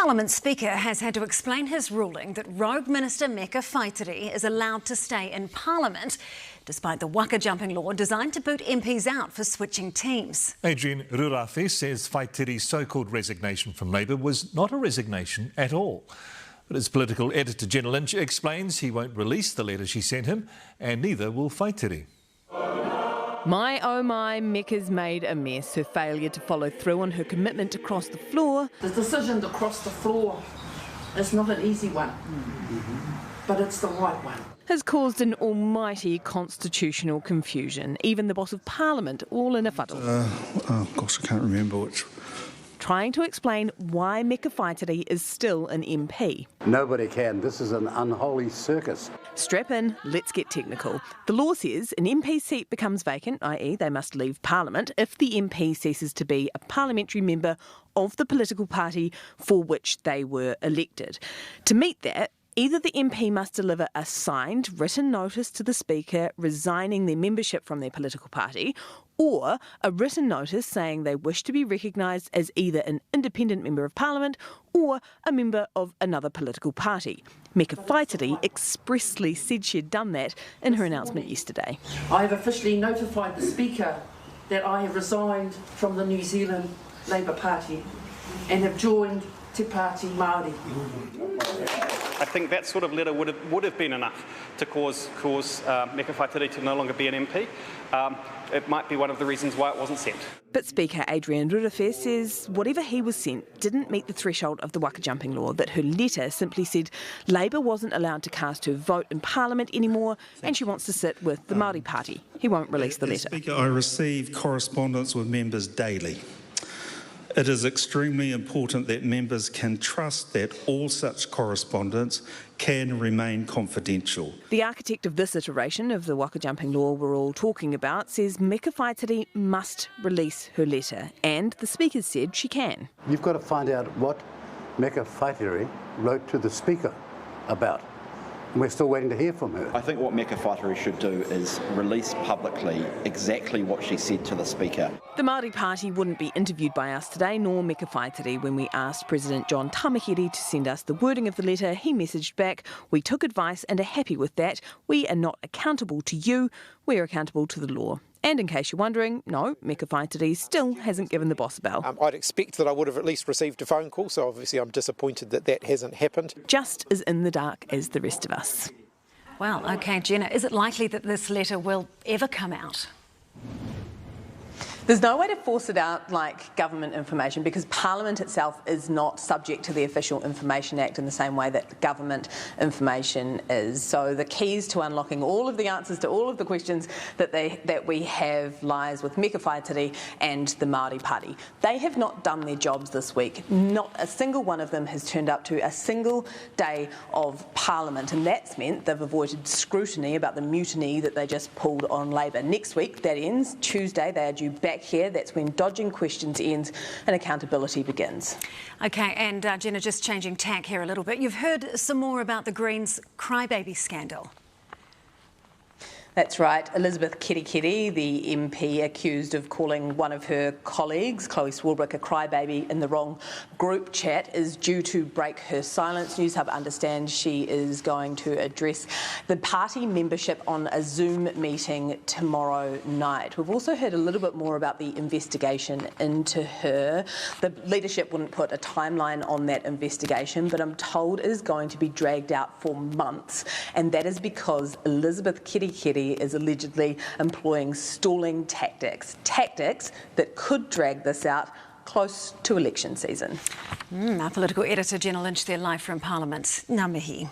Parliament Speaker has had to explain his ruling that Rogue Minister Meka Whaitiri is allowed to stay in Parliament, despite the Waka jumping law designed to boot MPs out for switching teams. Adrian Rurafe says Whaitiri's so-called resignation from Labour was not a resignation at all. But his political editor Jenna Lynch explains he won't release the letter she sent him, and neither will Whaitiri. My oh my, Meka's made a mess. Her failure to follow through on her commitment to cross the floor. The decision to cross the floor is not an easy one, but it's the right one. Has caused an almighty constitutional confusion. Even the boss of Parliament all in a fuddle. Gosh, I can't remember which. Trying to explain why Meka Whaitiri is still an MP. Nobody can. This is an unholy circus. Strap in, let's get technical. The law says an MP seat becomes vacant, i.e. they must leave Parliament, if the MP ceases to be a parliamentary member of the political party for which they were elected. To meet that, either the MP must deliver a signed written notice to the Speaker resigning their membership from their political party, or a written notice saying they wish to be recognised as either an independent member of Parliament or a member of another political party. Meka Whaitiri expressly said she'd done that in her announcement yesterday. I have officially notified the Speaker that I have resigned from the New Zealand Labour Party and have joined Te Pāti Māori. I think that sort of letter would have been enough to cause Meka Whaitiri to no longer be an MP. It might be one of the reasons why it wasn't sent. But Speaker Adrian Rurafe says whatever he was sent didn't meet the threshold of the Waka jumping law, that her letter simply said Labour wasn't allowed to cast her vote in Parliament anymore and she wants to sit with the Māori Party. He won't release the letter. Speaker, I receive correspondence with members daily. It is extremely important that members can trust that all such correspondence can remain confidential. The architect of this iteration of the Waka jumping law we're all talking about says Meka Whaitiri must release her letter, and the Speaker said she can. You've got to find out what Meka Whaitiri wrote to the Speaker about. And we're still waiting to hear from her. I think what Meka Whaitiri should do is release publicly exactly what she said to the Speaker. The Māori Party wouldn't be interviewed by us today, nor Meka Whaitiri. When we asked President John Tamahiri to send us the wording of the letter, he messaged back, "We took advice and are happy with that. We are not accountable to you, we're accountable to the law." And in case you're wondering, no, Meka Whaitiri still hasn't given the boss a bell. I'd expect that I would have at least received a phone call, so obviously I'm disappointed that that hasn't happened. Just as in the dark as the rest of us. Well, OK, Jenna, is it likely that this letter will ever come out? There's no way to force it out like government information, because Parliament itself is not subject to the Official Information Act in the same way that government information is. So the keys to unlocking all of the answers to all of the questions that we have lies with Meka Whaitiri and the Māori Party. They have not done their jobs this week. Not a single one of them has turned up to a single day of Parliament, and that's meant they've avoided scrutiny about the mutiny that they just pulled on Labour. Next week, that ends. Tuesday, they are due back here. That's when dodging questions ends and accountability begins. OK, and Jenna, just changing tack here a little bit. You've heard some more about the Greens crybaby scandal. That's right. Elizabeth Kirikiri, the MP accused of calling one of her colleagues, Chloe Swarbrick, a crybaby in the wrong group chat, is due to break her silence. Newshub understands she is going to address the party membership on a Zoom meeting tomorrow night. We've also heard a little bit more about the investigation into her. The leadership wouldn't put a timeline on that investigation, but I'm told it is going to be dragged out for months, and that is because Elizabeth Kirikiri is allegedly employing stalling tactics that could drag this out close to election season. Our political editor Jenna Lynch there live from Parliament. Ngā mihi.